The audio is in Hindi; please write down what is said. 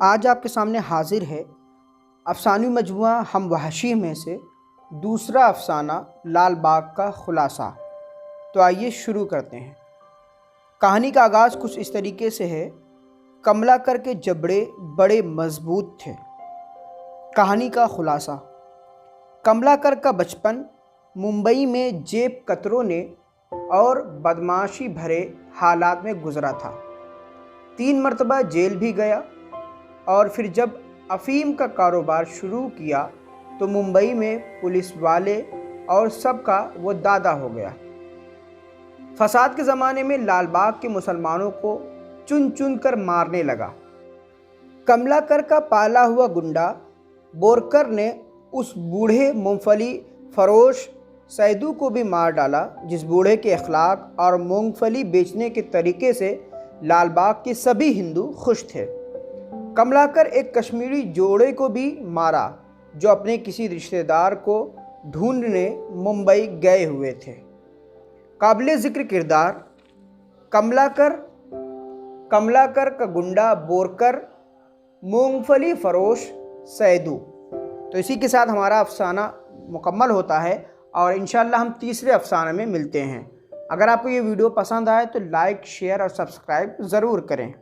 आज आपके सामने हाजिर है अफसानी मजमुआ हम वहशी में से दूसरा अफसाना लाल बाग का खुलासा। तो आइए शुरू करते हैं। कहानी का आगाज़ कुछ इस तरीके से है। कमलाकर के जबड़े बड़े मजबूत थे। कहानी का खुलासा। कमलाकर का बचपन मुंबई में जेब कतरों ने और बदमाशी भरे हालात में गुजरा था। 3 मरतबा जेल भी गया और फिर जब अफ़ीम का कारोबार शुरू किया तो मुंबई में पुलिस वाले और सबका वो दादा हो गया। फसाद के ज़माने में लालबाग के मुसलमानों को चुन चुन कर मारने लगा। कमलाकर का पाला हुआ गुंडा बोरकर ने उस बूढ़े मूंगफली फरोश सैदू को भी मार डाला, जिस बूढ़े के अखलाक और मूंगफली बेचने के तरीके से लालबाग के सभी हिंदू खुश थे। कमलाकर एक कश्मीरी जोड़े को भी मारा जो अपने किसी रिश्तेदार को ढूंढने मुंबई गए हुए थे। काबिले ज़िक्र किरदार कमलाकर का गुंडा बोरकर, मूंगफली फरोश सैदू। तो इसी के साथ हमारा अफसाना मुकम्मल होता है और इंशाअल्लाह हम तीसरे अफसाने में मिलते हैं। अगर आपको ये वीडियो पसंद आए तो लाइक, शेयर और सब्सक्राइब ज़रूर करें।